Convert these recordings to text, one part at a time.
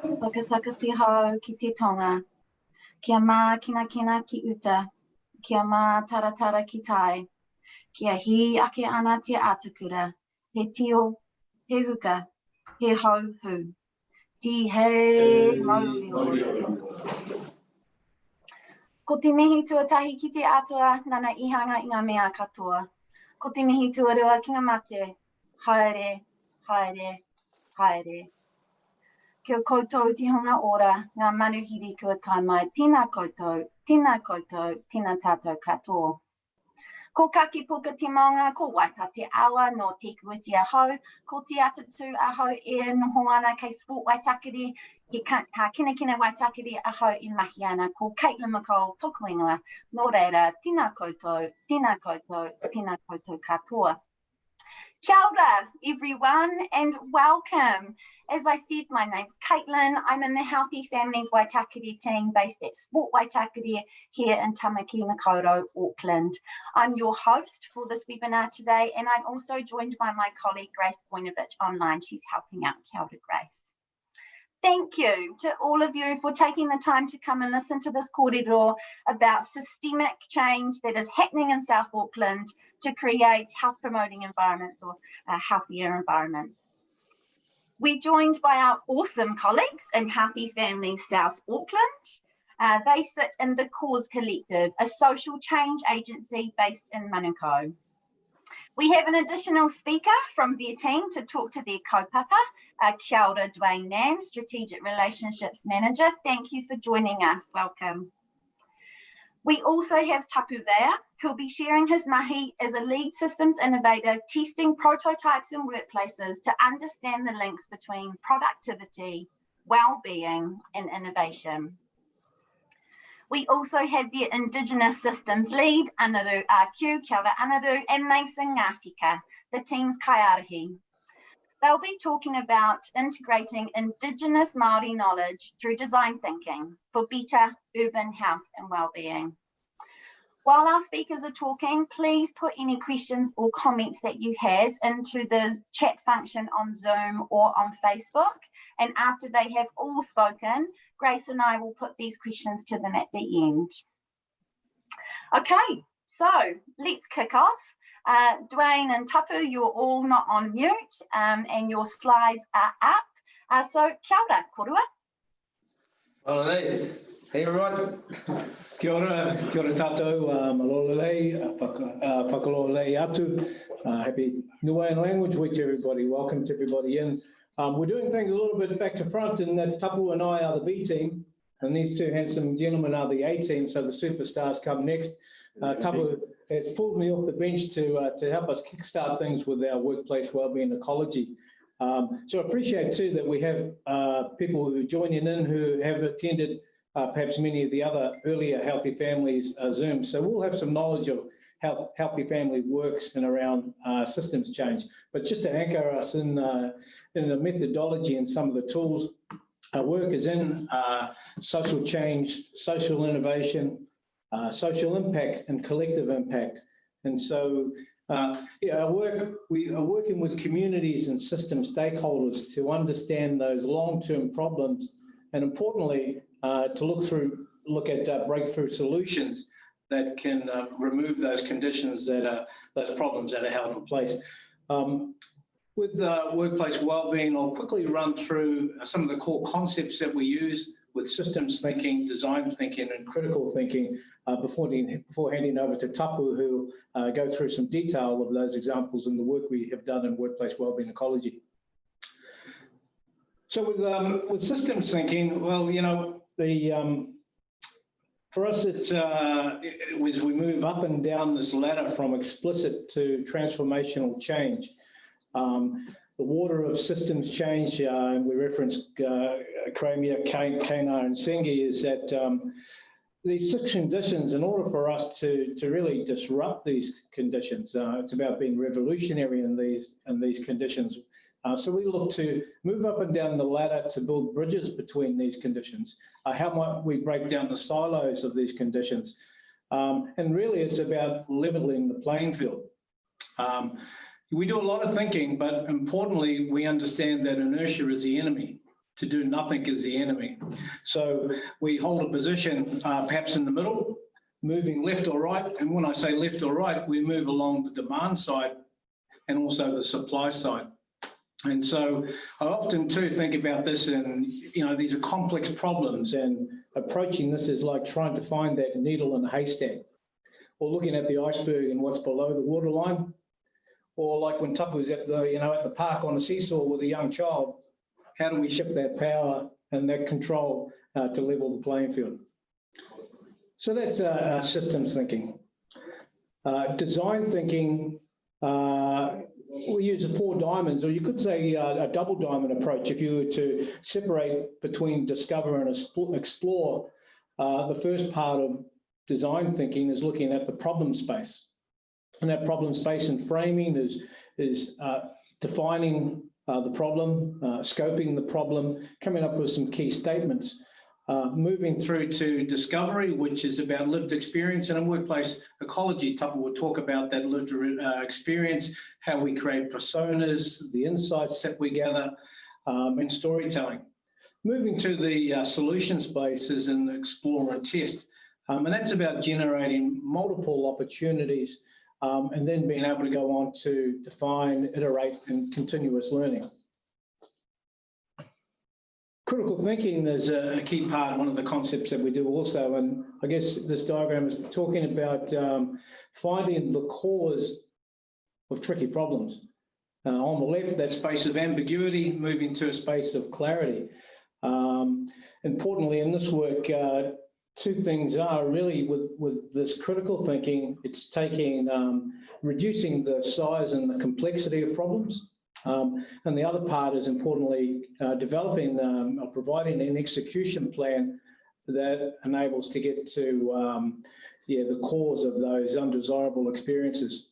Whakataka te hau ki te tonga. Kia mā kina kina ki uta. Kia mā taratara ki tai. Kia hi ake ana te atakura. He tio, he huka, he hau hu. Ti hei mauri. Ko te mihi tuatahi ki te atua, nana ihanga i ngā mea katoa. Ko te mihi tuarua ki ngā mate. Haere, haere, haere. Kia koutou te hunga ora, ngā manuhiri kua kai mai. Tēnā koutou, tēnā tātou katoa. Ko kaki puka te maunga, ko waipa te awa no te kuiti ahau, ko te atatu ahau e noho ana kei sport waitakere, ha kina waitakere ahau i mahi ana, ko Manukau tōku ingoa, nō reira, tēnā koutou katoa. Kia ora, everyone, and welcome. As I said, my name's Caitlin. I'm in the Healthy Families Waitakere team based at Sport Waitakere here in Tamaki Makaurau, Auckland. I'm your host for this webinar today, and I'm also joined by my colleague Grace Boinovich online. She's helping out. Kia ora, Grace. Thank you to all of you for taking the time to come and listen to this kōrero about systemic change that is happening in South Auckland to create health promoting environments or healthier environments. We're joined by our awesome colleagues in Healthy Families South Auckland. They sit in the Cause Collective, a social change agency based in Manukau. We have an additional speaker from their team to talk to their kaupapa, kia ora, Duane Mann, Strategic Relationships Manager. Thank you for joining us. Welcome. We also have Tapu there, who'll be sharing his mahi as a lead systems innovator, testing prototypes in workplaces to understand the links between productivity, well-being, and innovation. We also have the Indigenous Systems Lead, Anaru RQ, kia ora Anaru, and Mason Ngawhika, the team's kaiarahi. They'll be talking about integrating indigenous Māori knowledge through design thinking for better urban health and well-being. While our speakers are talking, please put any questions or comments that you have into the chat function on Zoom or on Facebook. And after they have all spoken, Grace and I will put these questions to them at the end. Okay, so let's kick off. Duane and Tapu, you're all not on mute and your slides are up. So kia ora, korua. Well, hey everyone. Kia ora tātou, malolelei, whakalolei atu. Happy Niuean language week to everybody. Welcome to everybody in. We're doing things a little bit back to front in that Tapu and I are the B team and these two handsome gentlemen are the A team, so the superstars come next. Tapu has pulled me off the bench to help us kickstart things with our workplace wellbeing ecology. So I appreciate too that we have people who are joining in who have attended perhaps many of the other earlier Healthy Families Zooms. So we'll have some knowledge of how Healthy Family works and around systems change. But just to anchor us in the methodology and some of the tools, our work is in social change, social innovation, social impact and collective impact. And so our work, we are working with communities and system stakeholders to understand those long-term problems and importantly, to look at breakthrough solutions that can remove those conditions that are, those problems that are held in place. With workplace wellbeing, I'll quickly run through some of the core concepts that we use with systems thinking, design thinking, and critical thinking before handing over to Tapu, who will go through some detail of those examples and the work we have done in workplace wellbeing ecology. So with systems thinking, well, you know, for us, it's as we move up and down this ladder from explicit to transformational change. The water of systems change, and we referenced Cramia, Kanar, and Sengi, is that these 6 conditions, in order for us to really disrupt these conditions, it's about being revolutionary in these conditions. So we look to move up and down the ladder to build bridges between these conditions. How might we break down the silos of these conditions? And really it's about leveling the playing field. We do a lot of thinking, but importantly, we understand that inertia is the enemy. to do nothing is the enemy. So we hold a position perhaps in the middle, moving left or right. And when I say left or right, we move along the demand side and also the supply side. And so I often too think about this, and these are complex problems, and approaching this is like trying to find that needle in a haystack, or looking at the iceberg and what's below the waterline, or like when Tapu's at the park on a seesaw with a young child. How do we shift that power and that control to level the playing field? So that's systems thinking. Design thinking, we use the 4 diamonds, or you could say a double diamond approach. If you were to separate between discover and explore, the first part of design thinking is looking at the problem space. And that problem space and framing is defining the problem, scoping the problem, coming up with some key statements. Moving through to discovery, which is about lived experience. And in workplace ecology, Tapu will talk about that lived experience, how we create personas, the insights that we gather, and storytelling. Moving to the solution spaces and explore and test. And that's about generating multiple opportunities and then being able to go on to define, iterate, and continuous learning. Critical thinking is a key part, one of the concepts that we do also, and I guess this diagram is talking about finding the cause of tricky problems. On the left, that space of ambiguity, moving to a space of clarity. Importantly, in this work, 2 things are really with this critical thinking, it's taking, reducing the size and the complexity of problems. And the other part is importantly developing or providing an execution plan that enables to get to the cause of those undesirable experiences.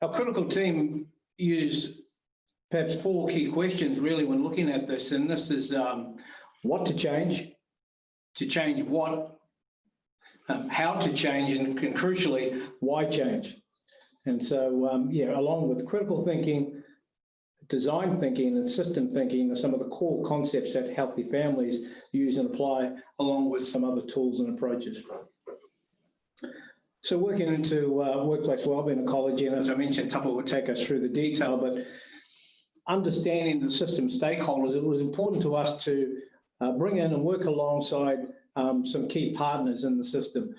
Our critical team use perhaps 4 key questions really when looking at this, and this is what to change what, how to change, and crucially, why change. And so, along with critical thinking, design thinking and system thinking are some of the core concepts that Healthy Families use and apply, along with some other tools and approaches. So working into workplace wellbeing ecology, and as I mentioned, Tapu will take us through the detail, but understanding the system stakeholders, it was important to us to bring in and work alongside some key partners in the system.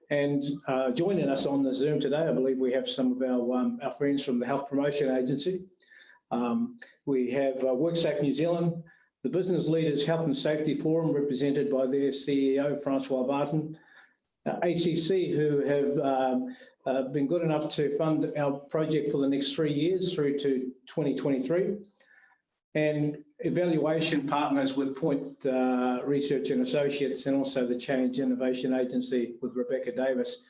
And joining us on the Zoom today, I believe we have some of our friends from the Health Promotion Agency. We have WorkSafe New Zealand, the Business Leaders Health and Safety Forum, represented by their CEO, Francois Barton, ACC, who have been good enough to fund our project for the next 3 years through to 2023, and evaluation partners with Point Research and Associates, and also the Change Innovation Agency with Rebecca Davis.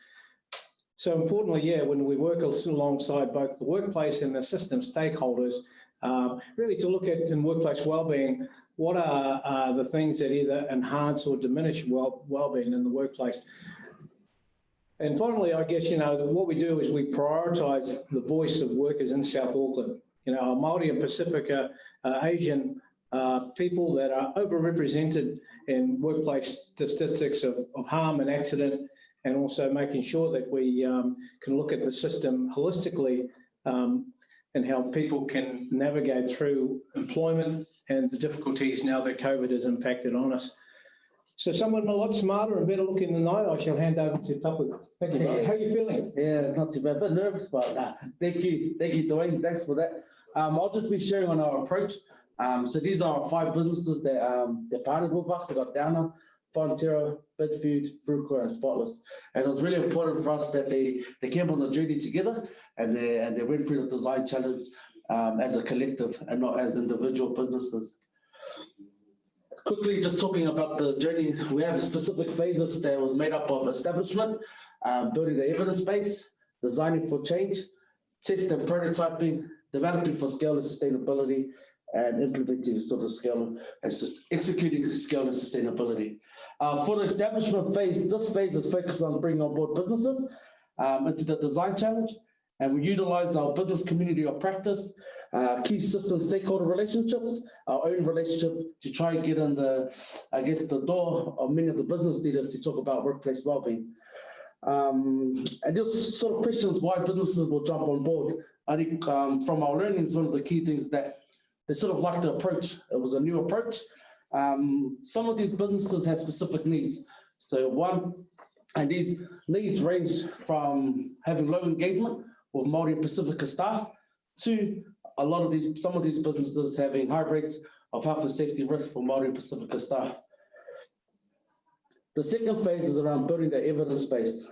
So importantly, when we work alongside both the workplace and the system stakeholders, really to look at in workplace wellbeing, what are the things that either enhance or diminish wellbeing in the workplace. And finally, I guess, what we do is we prioritise the voice of workers in South Auckland. Our Māori and Pacifica Asian people that are overrepresented in workplace statistics of harm and accident, and also making sure that we can look at the system holistically and how people can navigate through employment and the difficulties now that COVID has impacted on us. So someone a lot smarter and better looking than I shall hand over to Tapu. Thank you, bro. How are you feeling? Yeah, not too bad, but nervous, but thank you, Duane. Thanks for that. I'll just be sharing on our approach. So these are our 5 businesses that partnered with us. We've got Downer, Fonterra, Bidfood, Fruitcore, and Spotless. And it was really important for us that they came on the journey together, and they went through the design challenge as a collective and not as individual businesses. Quickly, just talking about the journey, we have specific phases that was made up of establishment, building the evidence base, designing for change, test and prototyping, developing for scale and sustainability, and implementing sort of scale and executing scale and sustainability. For the establishment phase, this phase is focused on bringing on board businesses into the design challenge, and we utilize our business community of practice key system stakeholder relationships, our own relationship to try and get in the, I guess, the door of many of the business leaders to talk about workplace wellbeing. And just sort of questions why businesses will jump on board. I think from our learnings, one of the key things that they sort of like the approach. It was a new approach. Some of these businesses have specific needs. So one, and these needs range from having low engagement with Māori and Pacifica staff to some of these businesses having high rates of health and safety risk for Māori and Pacifica staff. The second phase is around building the evidence base.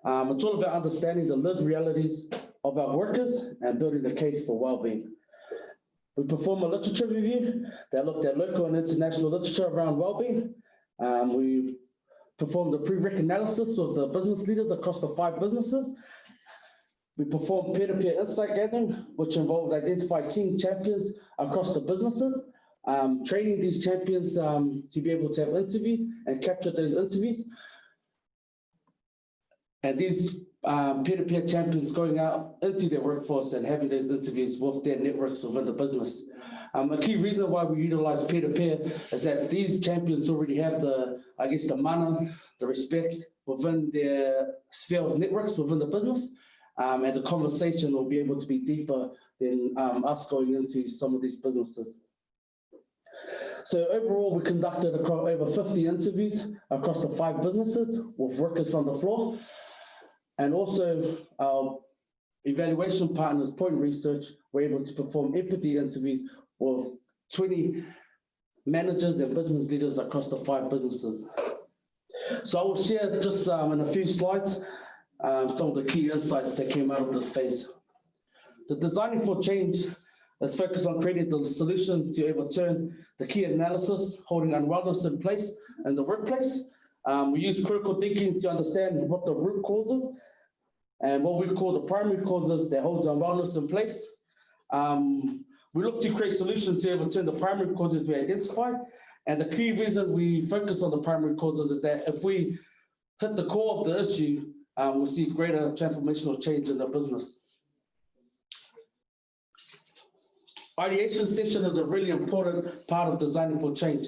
It's all about understanding the lived realities of our workers and building the case for wellbeing. We perform a literature review that looked at local and international literature around wellbeing. We performed a prereq analysis of the business leaders across the 5 businesses. We performed peer-to-peer insight gathering, which involved identifying key champions across the businesses, training these champions to be able to have interviews and capture those interviews. And these peer-to-peer champions going out into their workforce and having those interviews with their networks within the business. A key reason why we utilize peer-to-peer is that these champions already have the, I guess, the mana, the respect within their sphere of networks within the business. And the conversation will be able to be deeper than us going into some of these businesses. So overall, we conducted over 50 interviews across the 5 businesses with workers from the floor. And also our evaluation partners, Point Research, were able to perform empathy interviews with 20 managers and business leaders across the 5 businesses. So I will share just in a few slides some of the key insights that came out of this phase. The designing for change is focused on creating the solution to overturn the key analysis holding unwellness in place in the workplace. We use critical thinking to understand what the root causes and what we call the primary causes that holds unwellness in place. We look to create solutions to overturn the primary causes we identify. And the key reason we focus on the primary causes is that if we hit the core of the issue, we'll see greater transformational change in the business. Ideation session is a really important part of designing for change.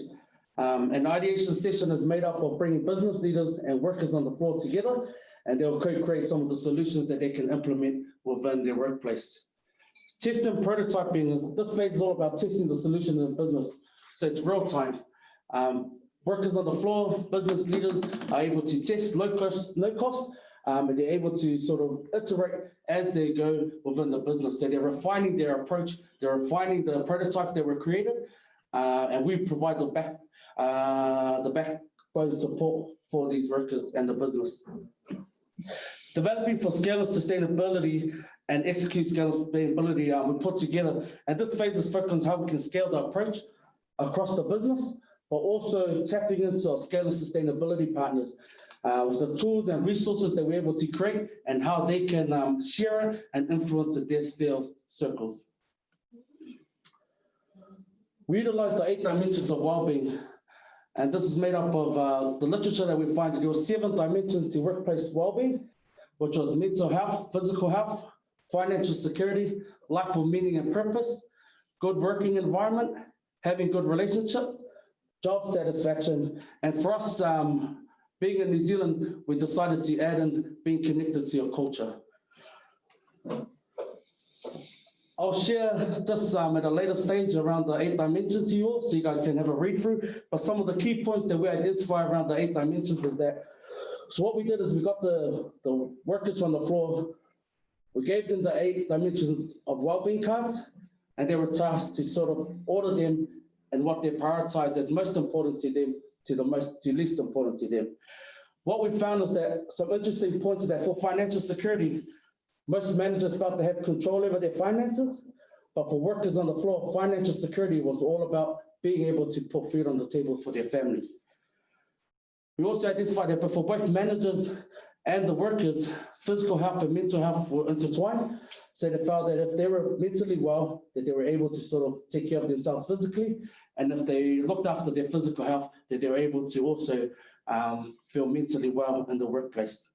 An ideation session is made up of bringing business leaders and workers on the floor together, and they'll co-create some of the solutions that they can implement within their workplace. Testing and prototyping this phase is all about testing the solution in business. So it's real time. Workers on the floor, business leaders are able to test low cost, and they're able to sort of iterate as they go within the business. So they're refining their approach, they're refining the prototypes that were created, and we provide the backbone support for these workers and the business. Developing for scale and sustainability and execute scale and sustainability, we put together, and this phase is focused on how we can scale the approach across the business, but also tapping into our scale and sustainability partners with the tools and resources that we're able to create and how they can share it and influence their sphere of circles. We utilize the 8 dimensions of wellbeing, and this is made up of the literature that we find that there were 7 dimensions to workplace wellbeing, which was mental health, physical health, financial security, life of meaning and purpose, good working environment, having good relationships, job satisfaction, and for us, being in New Zealand, we decided to add in being connected to your culture. I'll share this at a later stage around the 8 dimensions to you all, so you guys can have a read through. But some of the key points that we identify around the 8 dimensions is that, so what we did is we got the workers on the floor, we gave them the 8 dimensions of wellbeing cards, and they were tasked to sort of order them and what they prioritize as most important to them to least important to them. What we found is that some interesting points is that for financial security, most managers felt they had control over their finances, but for workers on the floor, financial security was all about being able to put food on the table for their families. We also identified that for both managers and the workers, physical health and mental health were intertwined. So they felt that if they were mentally well, that they were able to sort of take care of themselves physically, and if they looked after their physical health, that they were able to also feel mentally well in the workplace.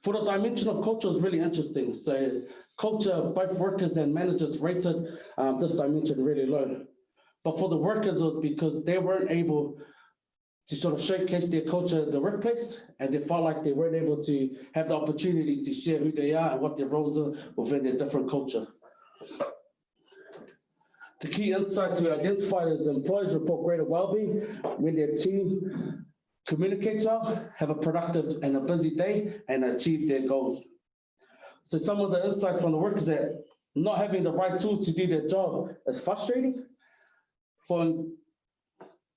For the dimension of culture is really interesting. So culture, both workers and managers rated this dimension really low. But for the workers, it was because they weren't able to sort of showcase their culture in the workplace, and they felt like they weren't able to have the opportunity to share who they are and what their roles are within their different culture. The key insights we identified is employees report greater well-being when their team communicates well, have a productive and a busy day, and achieve their goals. So some of the insights from the workers that not having the right tools to do their job is frustrating. For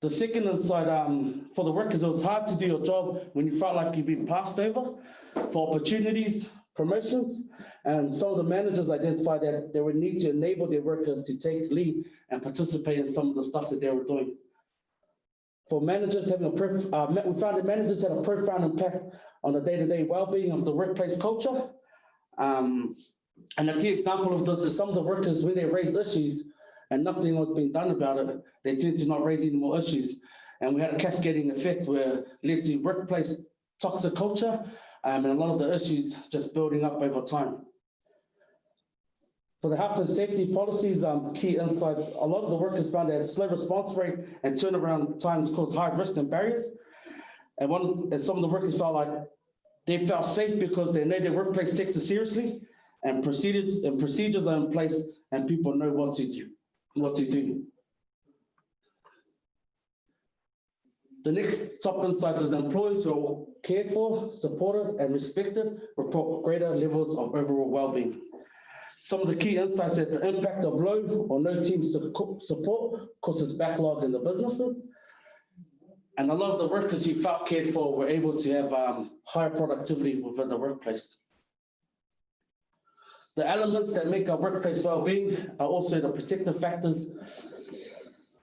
the second insight, for the workers, it was hard to do your job when you felt like you've been passed over for opportunities, promotions, and some of the managers identified that they would need to enable their workers to take lead and participate in some of the stuff that they were doing. For managers, we found that managers had a profound impact on the day-to-day well-being of the workplace culture. And a key example of this is some of the workers, when they raised issues and nothing was being done about it, they tend to not raise any more issues. And we had a cascading effect where it led to workplace toxic culture, and a lot of the issues just building up over time. For the health and safety policies, key insights, a lot of the workers found that slow response rate and turnaround times cause high risk and barriers. And some of the workers felt like they felt safe because they know their workplace takes it seriously, and procedures are in place, and people know what to do. The next top insight is that employees who are cared for, supported, and respected report greater levels of overall well-being. Some of the key insights are the impact of low or no team support causes backlog in the businesses. And a lot of the workers who felt cared for were able to have higher productivity within the workplace. The elements that make our workplace well-being are also the protective factors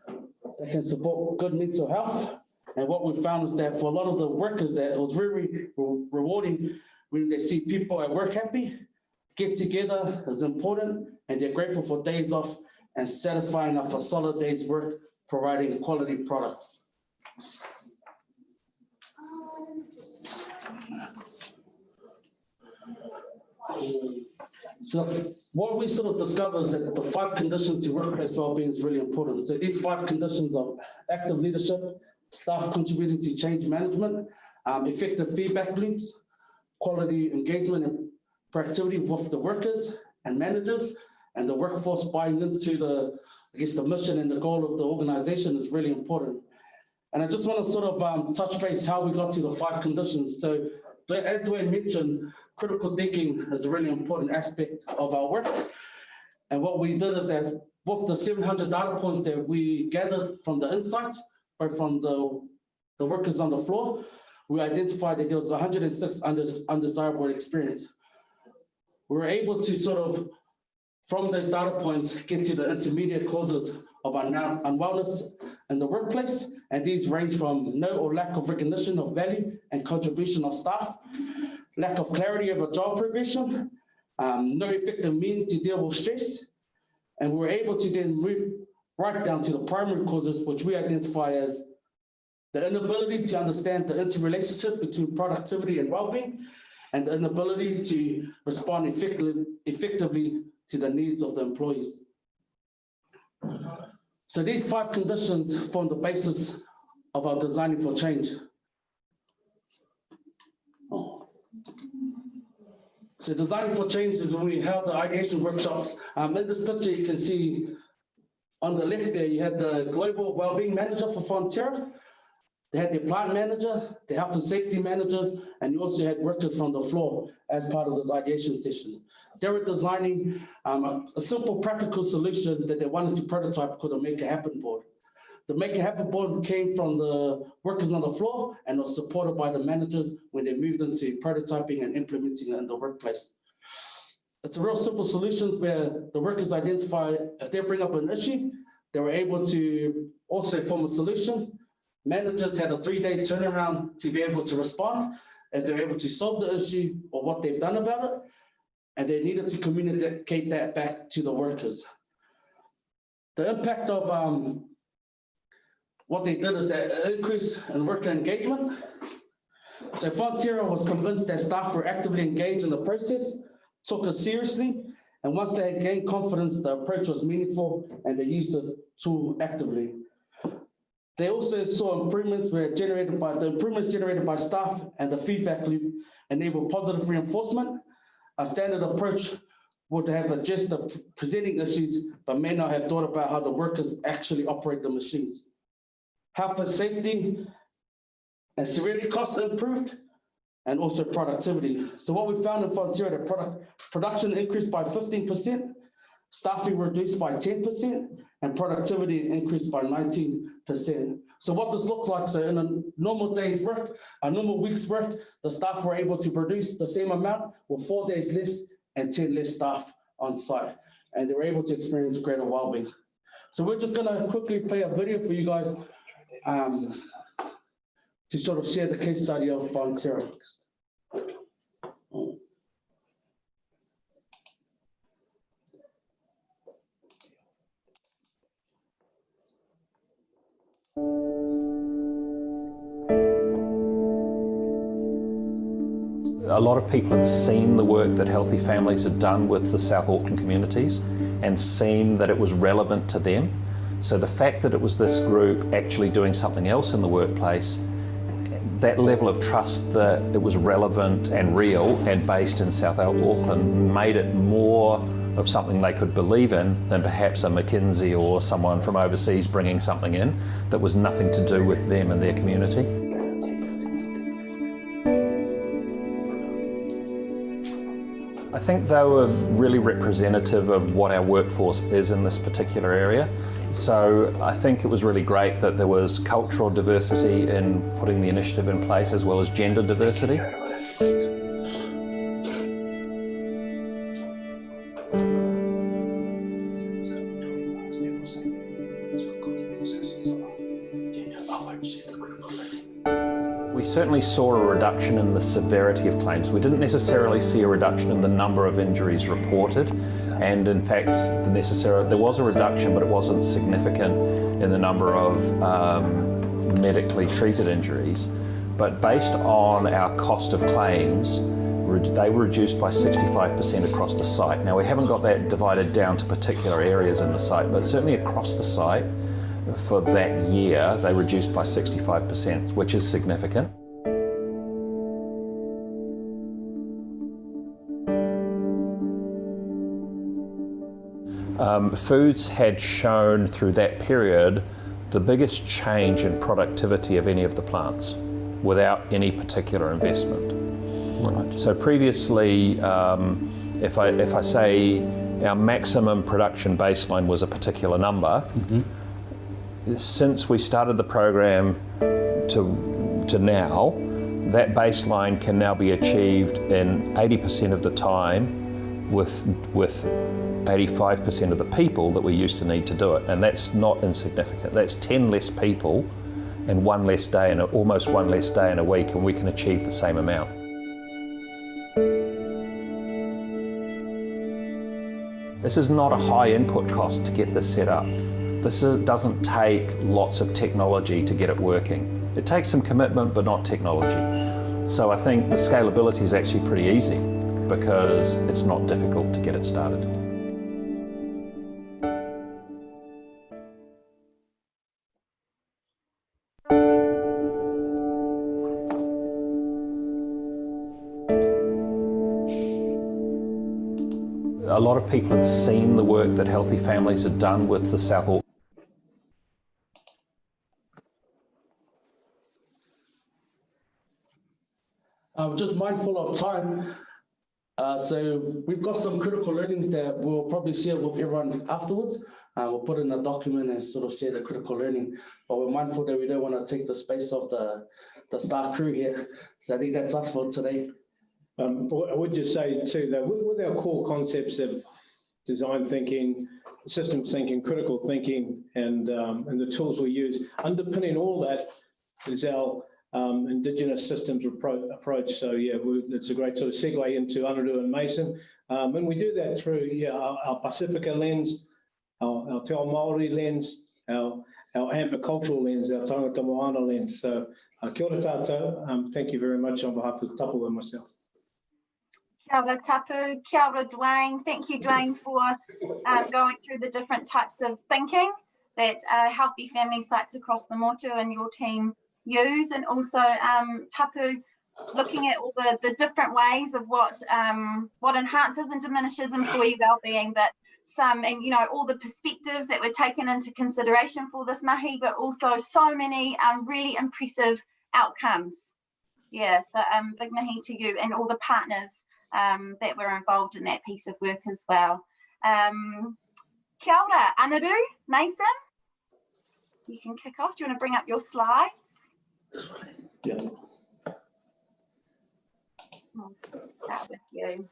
that can support good mental health. And what we found is that for a lot of the workers, that it was very rewarding when they see people at work happy. Get together is important, and they're grateful for days off and satisfying after a solid day's work, providing quality products. So what we sort of discovered is that the 5 conditions to workplace well-being is really important. So these 5 conditions are active leadership, staff contributing to change management, effective feedback loops, quality engagement and proactivity with the workers and managers, and the workforce buying into the mission and the goal of the organization is really important. And I just want to sort of touch base how we got to the 5 conditions. So as Duane mentioned, critical thinking is a really important aspect of our work. And what we did is that with the 700 data points that we gathered from the insights, or from the workers on the floor, we identified that there was 106 undesirable experience. We were able to sort of, from those data points, get to the intermediate causes of unwellness in the workplace, and these range from no or lack of recognition of value and contribution of staff, lack of clarity of a job progression, no effective means to deal with stress, and we were able to then move right down to the primary causes, which we identify as the inability to understand the interrelationship between productivity and well-being, and the inability to respond effectively to the needs of the employees. So these 5 conditions form the basis of our designing for change. So designing for change is when we held the ideation workshops. In this picture, you can see on the left there, you had the global wellbeing manager for Fonterra. They had their plant manager, the health and safety managers, and you also had workers from the floor as part of this ideation session. They were designing a simple practical solution that they wanted to prototype called a Make It Happen board. The Make It Happen board came from the workers on the floor and was supported by the managers when they moved into prototyping and implementing it in the workplace. It's a real simple solution where the workers identify if they bring up an issue, they were able to also form a solution. Managers had a 3-day turnaround to be able to respond if they're able to solve the issue or what they've done about it, and they needed to communicate that back to the workers. The impact of what they did is that increase in worker engagement. So Fonterra was convinced that staff were actively engaged in the process, took it seriously, And once they had gained confidence, the approach was meaningful and they used the tool actively. They also saw improvements generated by staff, and the feedback loop enabled positive reinforcement. A standard approach would have addressed the presenting issues, but may not have thought about how the workers actually operate the machines. Health and safety and severity costs improved, and also productivity. So what we found in Fonterra, that production increased by 15%, staffing reduced by 10%, and productivity increased by 19%. So what this looks like, so in a normal day's work, a normal week's work, the staff were able to produce the same amount with 4 days less and 10 less staff on site. And they were able to experience greater well-being. So we're just gonna quickly play a video for you guys to sort of share the case study of Fonterra. A lot of people had seen the work that Healthy Families had done with the South Auckland communities and seen that it was relevant to them. So the fact that it was this group actually doing something else in the workplace, that level of trust that it was relevant and real and based in South Auckland made it more of something they could believe in than perhaps a McKinsey or someone from overseas bringing something in that was nothing to do with them and their community. I think they were really representative of what our workforce is in this particular area. So I think it was really great that there was cultural diversity in putting the initiative in place, as well as gender diversity. We certainly saw a reduction in the severity of claims. We didn't necessarily see a reduction in the number of injuries reported, and in fact there was a reduction, but it wasn't significant in the number of medically treated injuries. But based on our cost of claims, they were reduced by 65% across the site. Now we haven't got that divided down to particular areas in the site, but certainly across the site, for that year, they reduced by 65%, which is significant. Foods had shown through that period the biggest change in productivity of any of the plants without any particular investment. Right. So previously, if I say our maximum production baseline was a particular number, since we started the program to now, that baseline can now be achieved in 80% of the time with 85% of the people that we used to need to do it. And that's not insignificant. That's 10 less people and one less day, and almost one less day in a week, and we can achieve the same amount. This is not a high input cost to get this set up. Doesn't take lots of technology to get it working. It takes some commitment, but not technology. So I think the scalability is actually pretty easy because it's not difficult to get it started. A lot of people had seen the work that Healthy Families had done with the South Auckland. I'm just mindful of time. So we've got some critical learnings that we'll probably share with everyone afterwards. We'll put in a document and sort of share the critical learning, but we're mindful that we don't want to take the space of the staff crew here. So I think that's us for today. I would just say too that with our core concepts of design thinking, systems thinking, critical thinking, and the tools we use, underpinning all that is our indigenous systems approach. So yeah, it's a great sort of segue into Anaru and Mason. And we do that through our Pacifica lens, our Te Ao Māori lens, our amber cultural lens, our tangata moana lens. So kia ora tātou, thank you very much on behalf of Tapu and myself. Kia ora Tapu, kia ora Duane. Thank you, Duane, for going through the different types of thinking that Healthy Family sites across the motu and your team use, and also Tapu looking at all the different ways of what enhances and diminishes employee wellbeing, but some, and you know, all the perspectives that were taken into consideration for this mahi, but also so many really impressive outcomes. Yeah, so big mahi to you and all the partners that were involved in that piece of work as well. Kia ora, Anaru, Mason, you can kick off. Do you want to bring up your slides? Yeah. I'll start with you.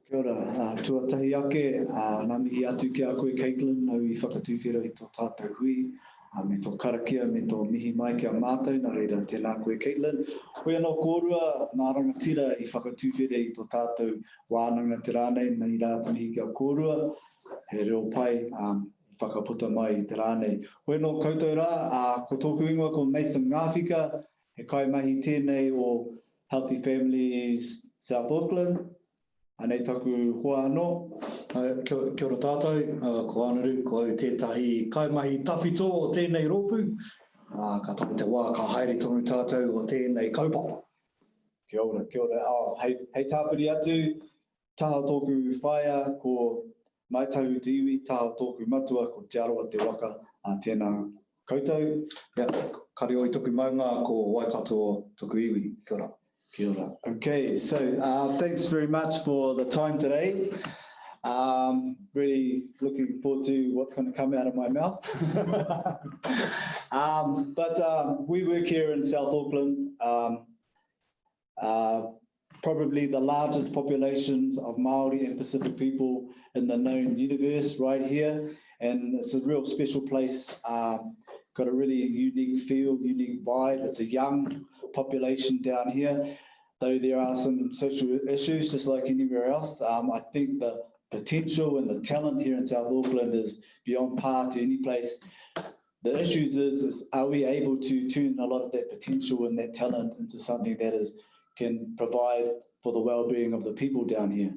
Kia ora, tuatahi ake, ngā mihi atu ki a koe Caitlin, nau I whakatuwhera I tō tātou hui, me tō karakia, me tō mihi mai ki a mātou, nā reira tēnā koe Caitlin. Hoi anō kōrua, mā rangatira I whakatuwhera I tō tātou wānanga te rānei, nei rātu mihi ki a kōrua, he reo pai, whakaputa mai I te rānei. Hoi anō koutou rā, ko tōku ingoa ko Mason Ngawhika, he kaimahi tēnei o Healthy Families South Auckland. Anei taku hoa anō. Kia ora tātou, ko Anaru, ko au tētahi kaimahi tawhito o tēnei rōpū. Ka tapu te wā, ka haere tonu tātou o tēnei kaupapa. Kia ora, kia ora. Hei tāpiri atu, taha tōku whaia, ko mai tahu te iwi, taha tōku matua, ko te aroa te waka, tēnā koutou. Kare oi tuku maunga, ko waikato tuku iwi. Kia ora. Kia ora. Okay, so thanks very much for the time today. Really looking forward to what's going to come out of my mouth. But we work here in South Auckland, probably the largest populations of Māori and Pacific people in the known universe right here. And it's a real special place, got a really unique feel, unique vibe. It's a young population down here, though there are some social issues just like anywhere else. I think the potential and the talent here in South Auckland is beyond par to any place. The issues is are we able to turn a lot of that potential and that talent into something that can provide for the well-being of the people down here.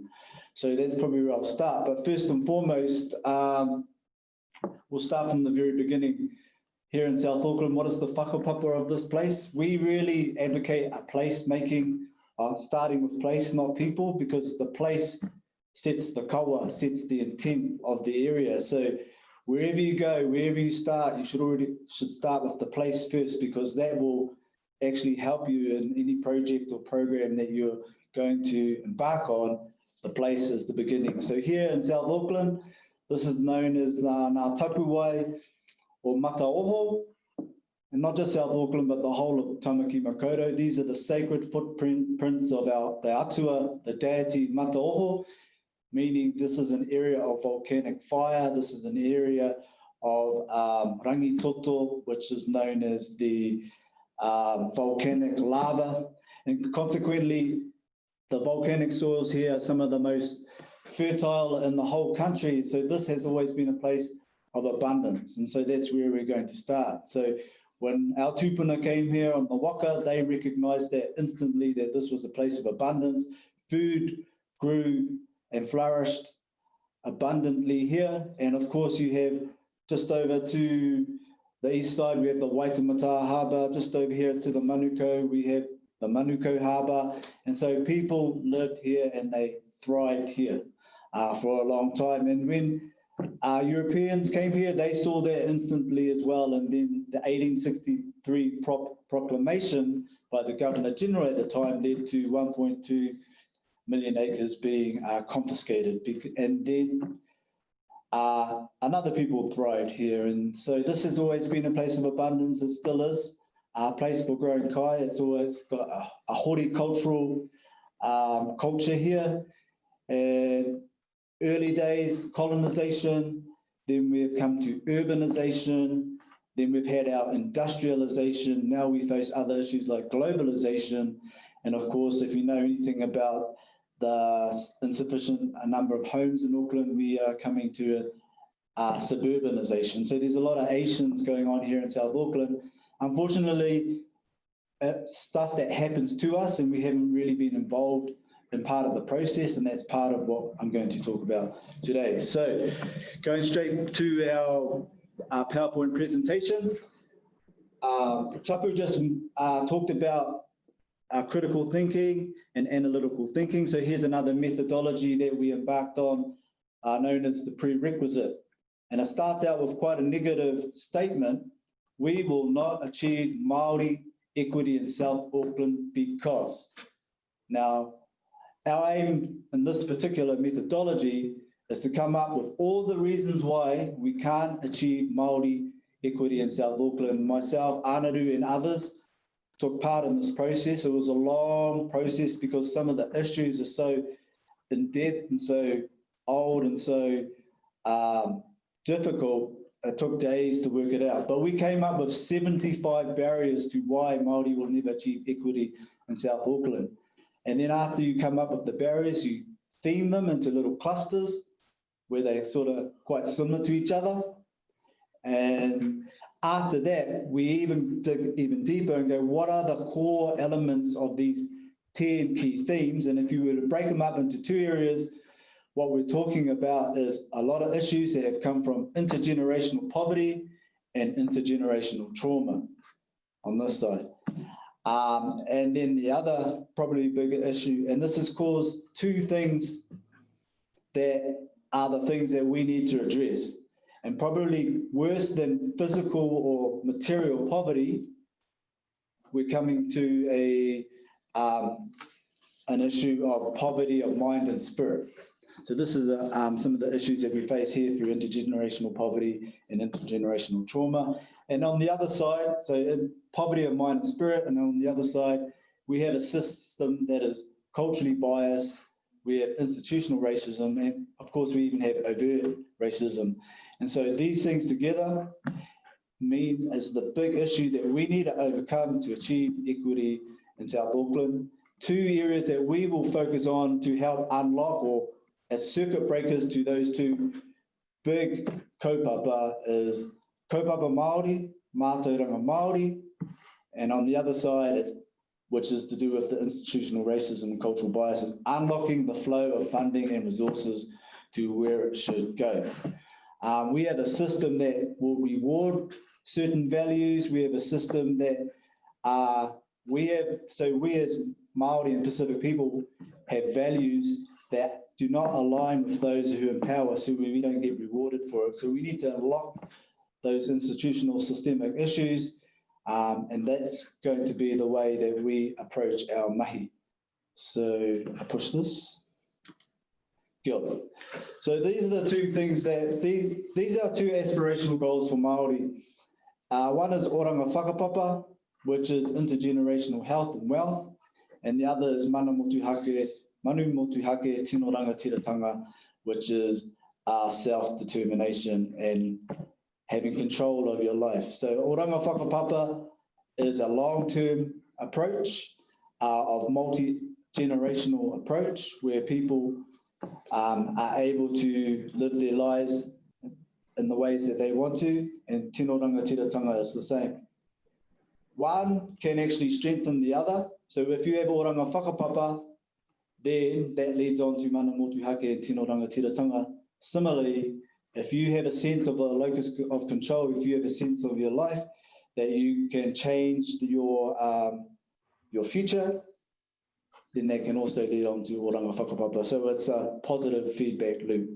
So that's probably where I'll start. But first and foremost, we'll start from the very beginning. Here in South Auckland, what is the whakapapa of this place? We really advocate a place making, starting with place, not people, because the place sets the kawa, sets the intent of the area. So wherever you go, wherever you start, you should start with the place first, because that will actually help you in any project or program that you're going to embark on. The place is the beginning. So here in South Auckland, this is known as Ngā Tapu Wai, or Mataoho, and not just South Auckland, but the whole of Tamaki Makaurau. These are the sacred footprints of the atua, the deity Mataoho, meaning this is an area of volcanic fire. This is an area of rangitoto, which is known as the volcanic lava. And consequently, the volcanic soils here are some of the most fertile in the whole country. So this has always been a place of abundance, and so that's where we're going to start. So when our tupuna came here on the waka, they recognized that instantly that this was a place of abundance. Food grew and flourished abundantly here, and of course you have just over to the east side, we have the Waitemata Harbour. Just over here to the Manukau, we have the Manukau Harbour, and so people lived here and they thrived here for a long time. And when Europeans came here, they saw that instantly as well, and then the 1863 proclamation by the Governor-General at the time led to 1.2 million acres being confiscated, and then another people thrived here. And so this has always been a place of abundance. It still is a place for growing kai. It's always got a horticultural culture here. And early days, colonization, then we've come to urbanization, then we've had our industrialization, now we face other issues like globalization, and of course, if you know anything about the insufficient number of homes in Auckland, we are coming to suburbanisation. So there's a lot of Asians going on here in South Auckland. Unfortunately, stuff that happens to us and we haven't really been involved in part of the process, and that's part of what I'm going to talk about today. So going straight to our PowerPoint presentation, Tapu just talked about critical thinking and analytical thinking. So here's another methodology that we embarked on, known as the prerequisite. And it starts out with quite a negative statement. We will not achieve Māori equity in South Auckland because. Now, our aim in this particular methodology is to come up with all the reasons why we can't achieve Māori equity in South Auckland. Myself, Anaru and others took part in this process. It was a long process because some of the issues are so in depth and so old and so difficult. It took days to work it out, but we came up with 75 barriers to why Māori will never achieve equity in South Auckland. And then after you come up with the barriers, you theme them into little clusters where they're sort of quite similar to each other. And after that, we even dig even deeper and go, what are the core elements of these 10 key themes? And if you were to break them up into 2 areas, what we're talking about is a lot of issues that have come from intergenerational poverty and intergenerational trauma on this side. And then the other probably bigger issue, and this has caused 2 things that are the things that we need to address. And probably worse than physical or material poverty, we're coming to an issue of poverty of mind and spirit. So this is some of the issues that we face here through intergenerational poverty and intergenerational trauma. And on the other side, so in poverty of mind and spirit, and on the other side, we have a system that is culturally biased, we have institutional racism, and of course we even have overt racism. And so these things together mean as the big issue that we need to overcome to achieve equity in South Auckland. 2 areas that we will focus on to help unlock or as circuit breakers to those 2 big kaupapa is kaupapa Māori, mātauranga Māori, and on the other side, which is to do with the institutional racism and cultural biases, unlocking the flow of funding and resources to where it should go. We have a system that will reward certain values. We have a system that we as Māori and Pacific people have values that do not align with those who empower, so we don't get rewarded for it. So we need to unlock those institutional systemic issues, and that's going to be the way that we approach our mahi. So I push this. Good. So these are the 2 things that, these are 2 aspirational goals for Māori. One is oranga whakapapa, which is intergenerational health and wealth, and the other is manu motuhake tino rangatiratanga, which is self-determination and having control of your life. So oranga whakapapa is a long-term approach of multi-generational approach where people are able to live their lives in the ways that they want to, and tino rangatiratanga is the same. One can actually strengthen the other. So if you have oranga whakapapa, then that leads on to mana motuhake and tino rangatiratanga. Similarly, if you have a sense of a locus of control, if you have a sense of your life, that you can change your future, then that can also lead on to oranga whakapapa. So it's a positive feedback loop.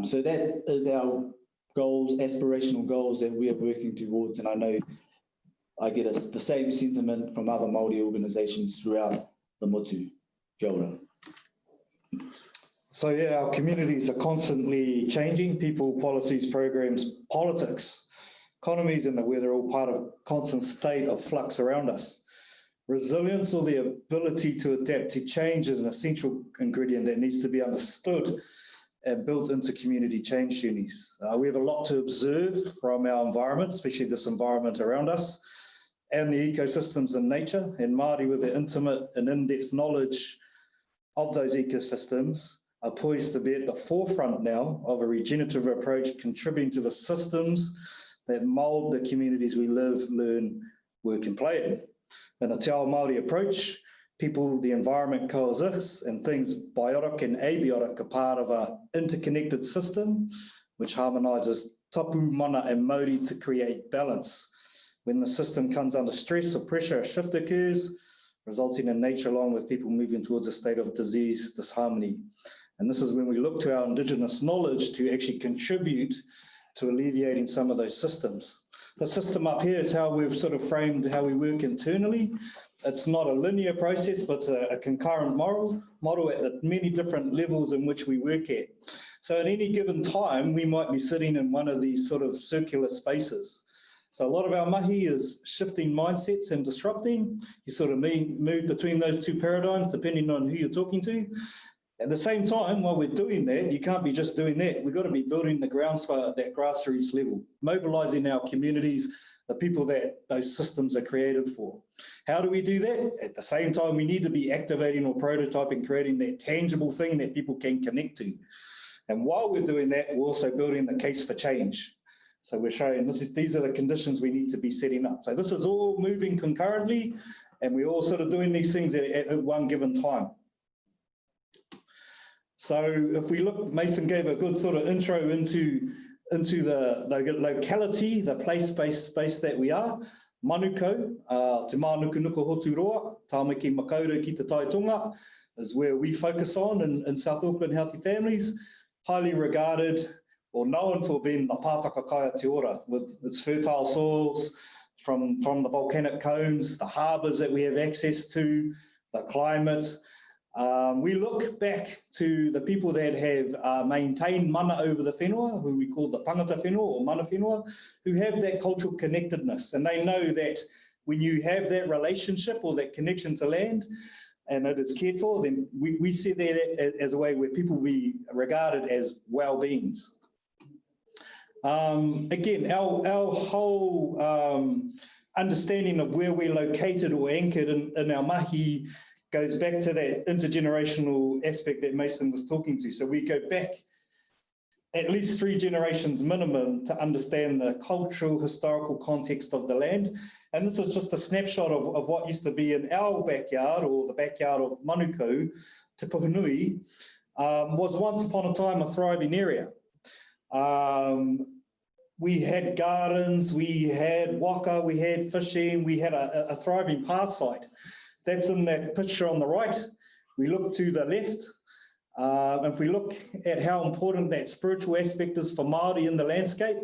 So that is our goals, aspirational goals that we are working towards, and I know I get the same sentiment from other Māori organisations throughout the motu. Kia ora. So yeah, our communities are constantly changing, people, policies, programs, politics, economies, and we're all part of a constant state of flux around us. Resilience, or the ability to adapt to change, is an essential ingredient that needs to be understood and built into community change journeys. We have a lot to observe from our environment, especially this environment around us, and the ecosystems in nature, and Māori with their intimate and in-depth knowledge of those ecosystems are poised to be at the forefront now of a regenerative approach, contributing to the systems that mould the communities we live, learn, work and play in. In a Te Ao Māori approach, people, the environment coexist, and things biotic and abiotic are part of an interconnected system which harmonises tapu, mana and Māori to create balance. When the system comes under stress or pressure, a shift occurs, resulting in nature along with people moving towards a state of disease, disharmony. And this is when we look to our indigenous knowledge to actually contribute to alleviating some of those systems. The system up here is how we've sort of framed how we work internally. It's not a linear process, but it's a concurrent model at the many different levels in which we work at. So at any given time, we might be sitting in one of these sort of circular spaces. So a lot of our mahi is shifting mindsets and disrupting. You sort of move between those two paradigms depending on who you're talking to. At the same time, while we're doing that, you can't be just doing that. We've got to be building the groundswell at that grassroots level, mobilising our communities, the people that those systems are created for. How do we do that? At the same time, we need to be activating or prototyping, creating that tangible thing that people can connect to. And while we're doing that, we're also building the case for change. So we're showing these are the conditions we need to be setting up. So this is all moving concurrently, and we're all sort of doing these things at one given time. So if we look, Mason gave a good sort of intro into the locality, the place-based space that we are. Manukau, Te Mānukunuku Hotu Roa, Tāmaki Makaurau ki te Taitonga, is where we focus on in South Auckland Healthy Families, highly regarded or known for being the pātaka kaya te ora, with its fertile soils, from the volcanic cones, the harbours that we have access to, the climate. We look back to the people that have maintained mana over the whenua, who we call the tangata whenua or mana whenua, who have that cultural connectedness, and they know that when you have that relationship or that connection to land and it is cared for, then we see that as a way where people will be regarded as well-beings. Again, our whole understanding of where we're located or anchored in our mahi goes back to that intergenerational aspect that Mason was talking to. So we go back at least 3 generations minimum to understand the cultural, historical context of the land. And this is just a snapshot of what used to be in our backyard, or the backyard of Manukau, Te Puhunui, was once upon a time a thriving area. We had gardens, we had waka, we had fishing, we had a thriving past site. That's in that picture on the right. We look to the left. If we look at how important that spiritual aspect is for Māori in the landscape,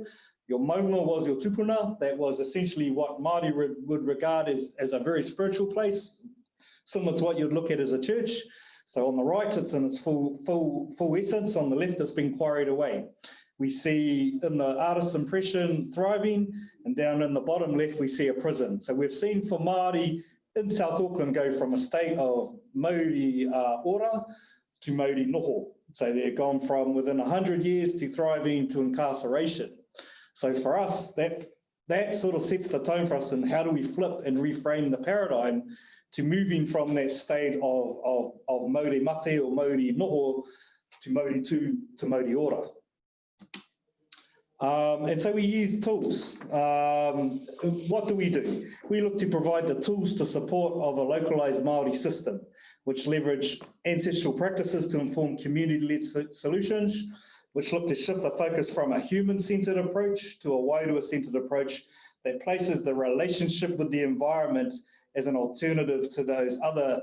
your maunga was your tupuna. That was essentially what Māori would regard as a very spiritual place, similar to what you'd look at as a church. So on the right, it's in its full essence. On the left, it's been quarried away. We see in the artist's impression thriving, and down in the bottom left, we see a prison. So we've seen for Māori in South Auckland go from a state of Māori ora to Māori noho. So they've gone from within 100 years to thriving to incarceration. So for us, that sort of sets the tone for us, and how do we flip and reframe the paradigm to moving from that state of Māori mate or Māori noho to Māori to Māori ora. And so we use tools. What do? We look to provide the tools to support of a localised Māori system, which leverage ancestral practices to inform community-led solutions, which look to shift the focus from a human-centred approach to a wairua-centred approach that places the relationship with the environment as an alternative to those other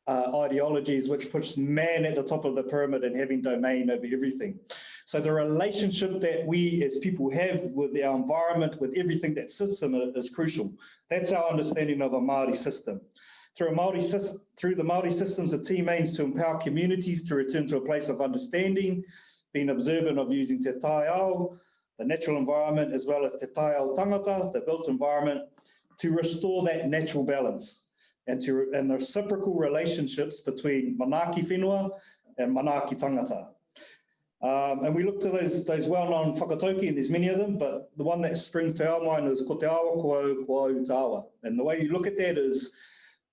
ideologies which push man at the top of the pyramid and having domain over everything. So the relationship that we as people have with our environment, with everything that sits in it, is crucial. That's our understanding of a Māori system. Through the Māori systems, the team aims to empower communities to return to a place of understanding, being observant of using te tai ao, the natural environment, as well as te tai ao tangata, the built environment, to restore that natural balance and the reciprocal relationships between manaaki whenua and manaaki tangata. And we look to those well-known whakatauki, and there's many of them, but the one that springs to our mind is ko te awa, ko au, ko au te awa. And the way you look at that is,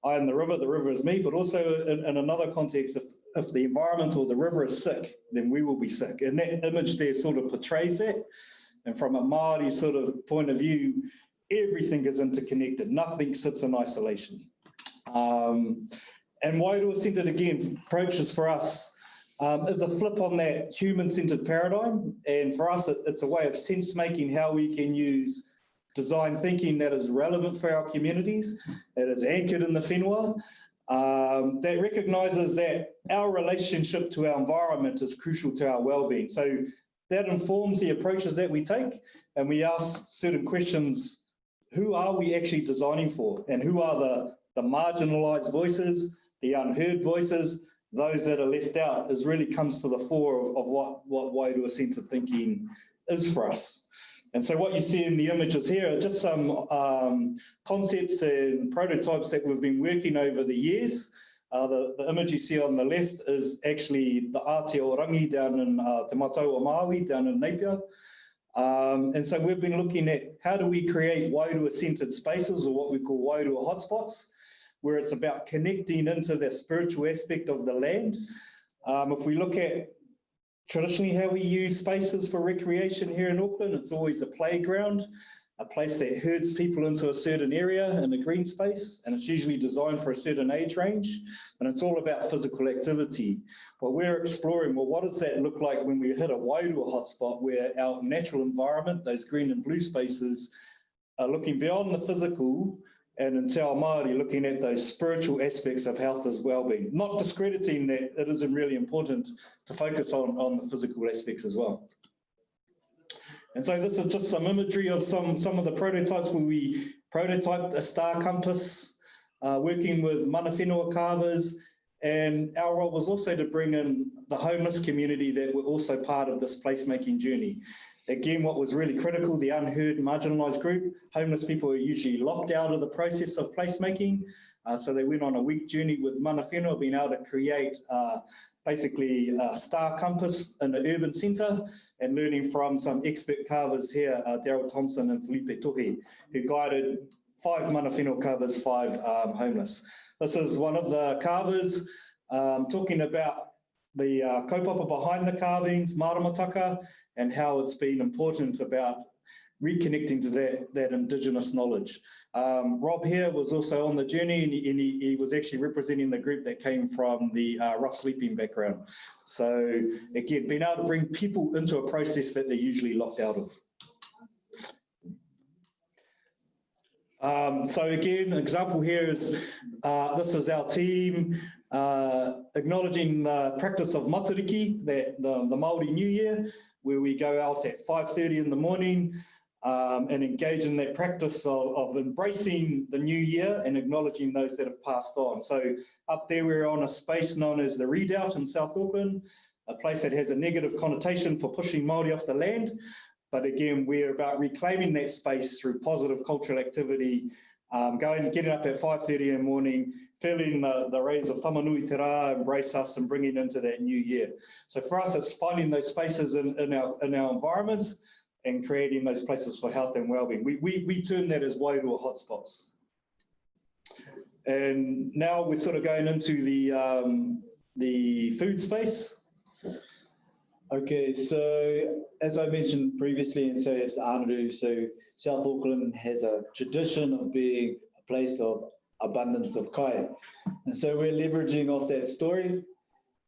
I am the river is me, but also in another context, if the environment or the river is sick, then we will be sick. And that image there sort of portrays that. And from a Māori sort of point of view, everything is interconnected. Nothing sits in isolation. And Wairua-centred, again, approaches for us is a flip on that human-centred paradigm. And for us, it's a way of sense-making how we can use design thinking that is relevant for our communities, that is anchored in the whenua, that recognises that our relationship to our environment is crucial to our well-being. So that informs the approaches that we take, and we ask certain questions. Who are we actually designing for? And who are the marginalised voices, the unheard voices, those that are left out, is really comes to the fore of what Wairua-centred thinking is for us. And so what you see in the images here are just some concepts and prototypes that we've been working over the years. The image you see on the left is actually the Aotearoa down in Te Mataua Māui, down in Napier. And so we've been looking at how do we create Wairua-centred spaces, or what we call Wairua hotspots, where it's about connecting into the spiritual aspect of the land. If we look at traditionally how we use spaces for recreation here in Auckland, it's always a playground, a place that herds people into a certain area in a green space, and it's usually designed for a certain age range, and it's all about physical activity. But we're exploring, well, what does that look like when we hit a Wairua hotspot, where our natural environment, those green and blue spaces, are looking beyond the physical, and in Te Ao Māori, looking at those spiritual aspects of health as well-being, not discrediting that it isn't really important to focus on the physical aspects as well. And so this is just some imagery of some of the prototypes where we prototyped a star compass, working with mana whenua carvers, and our role was also to bring in the homeless community that were also part of this placemaking journey. Again, what was really critical, the unheard, marginalised group, homeless people are usually locked out of the process of placemaking, so they went on a week journey with mana whenua, being able to create basically a star compass in the urban centre, and learning from some expert carvers here, Daryl Thompson and Felipe Tuhi, who guided 5 mana whenua carvers, 5 homeless. This is one of the carvers talking about the kaupapa behind the carvings, maramataka, and how it's been important about reconnecting to that indigenous knowledge. Rob here was also on the journey, and he was actually representing the group that came from the rough sleeping background. So again, being able to bring people into a process that they're usually locked out of. So again, an example here is, this is our team acknowledging the practice of matariki, the Māori New Year, where we go out at 5:30 in the morning and engage in that practice of embracing the new year and acknowledging those that have passed on. So up there we're on a space known as the Redoubt in South Auckland, a place that has a negative connotation for pushing Māori off the land. But again, we're about reclaiming that space through positive cultural activity, getting up at 5:30 in the morning, feeling the rays of Tamanui Te Rā embrace us and bringing into that new year. So for us, it's finding those spaces in our environment and creating those places for health and wellbeing. We term that as Wairua hotspots. And now we're sort of going into the food space. Okay, so as I mentioned previously, and so it's Anaru, so South Auckland has a tradition of being a place of abundance of kai. And so we're leveraging off that story,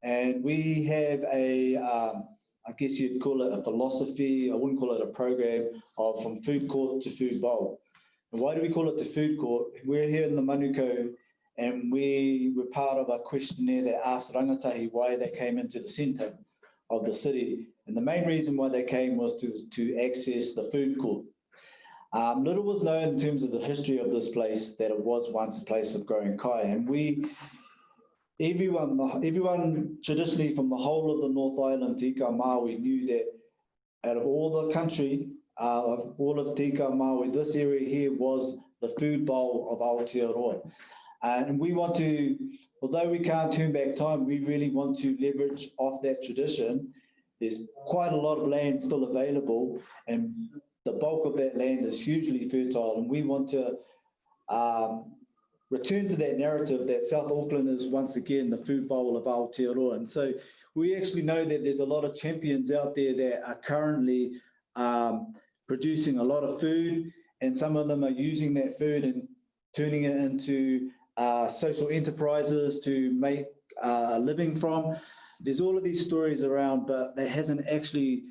and we have a, I guess you'd call it a philosophy, I wouldn't call it a program, of from food court to food bowl. And why do we call it the food court? We're here in the Manukau, and we were part of a questionnaire that asked rangatahi why they came into the centre of the city. And the main reason why they came was to access the food court. Little was known in terms of the history of this place, that it was once a place of growing kai. And everyone traditionally from the whole of the North Island, Te Ika Māui, knew that out of all the country, of all of Te Ika Māui, this area here was the food bowl of Aotearoa. And we want to, although we can't turn back time, we really want to leverage off that tradition. There's quite a lot of land still available, and the bulk of that land is hugely fertile, and we want to return to that narrative that South Auckland is once again the food bowl of Aotearoa. And so we actually know that there's a lot of champions out there that are currently producing a lot of food, and some of them are using that food and turning it into social enterprises to make a living from. There's all of these stories around, but that hasn't actually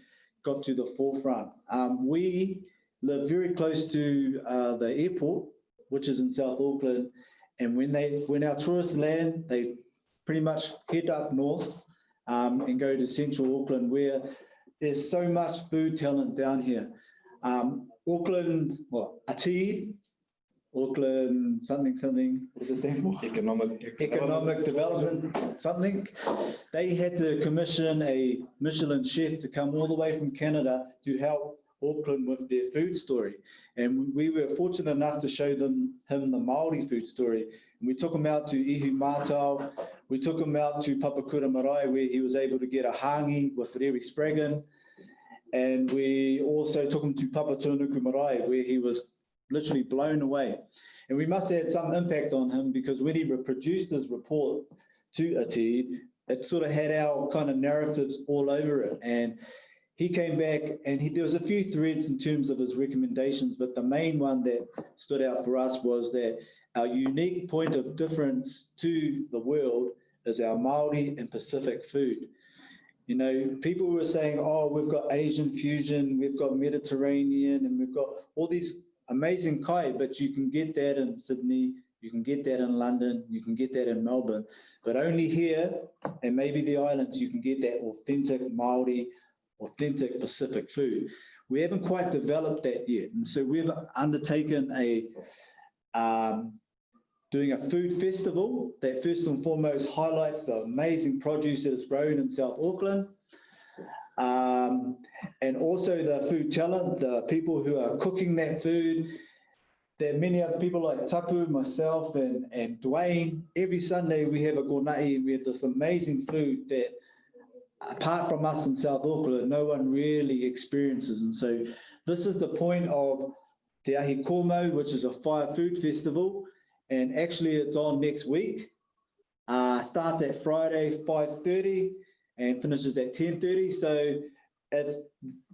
got to the forefront. We live very close to the airport, which is in South Auckland, and when our tourists land, they pretty much head up north and go to central Auckland, where there's so much food talent down here. Auckland, ATID, Auckland something, what does it stand for? Economic Development something. They had to commission a Michelin chef to come all the way from Canada to help Auckland with their food story. And we were fortunate enough to show him the Māori food story. And we took him out to Ihu Mātau, we took him out to Papakura Marae, where he was able to get a hangi with Rewi Spraggin. And we also took him to Papatūānuku Marae, where he was literally blown away. And we must have had some impact on him, because when he produced his report to ATID, it sort of had our kind of narratives all over it. And he came back and there was a few threads in terms of his recommendations, but the main one that stood out for us was that our unique point of difference to the world is our Māori and Pacific food. You know, people were saying, oh, we've got Asian fusion, we've got Mediterranean, and we've got all these amazing kai, but you can get that in Sydney, you can get that in London, you can get that in Melbourne, but only here, and maybe the islands, you can get that authentic Māori, authentic Pacific food. We haven't quite developed that yet. And so we've undertaken doing a food festival that first and foremost highlights the amazing produce that is grown in South Auckland. And also the food talent, the people who are cooking that food. There are many other people like Tapu, myself, and Duane. Every Sunday we have a gonai, and we have this amazing food that, apart from us in South Auckland, no one really experiences. And so this is the point of Te Ahi Komo, which is a fire food festival. And actually it's on next week. Starts at Friday, 5:30 and finishes at 10:30. So it's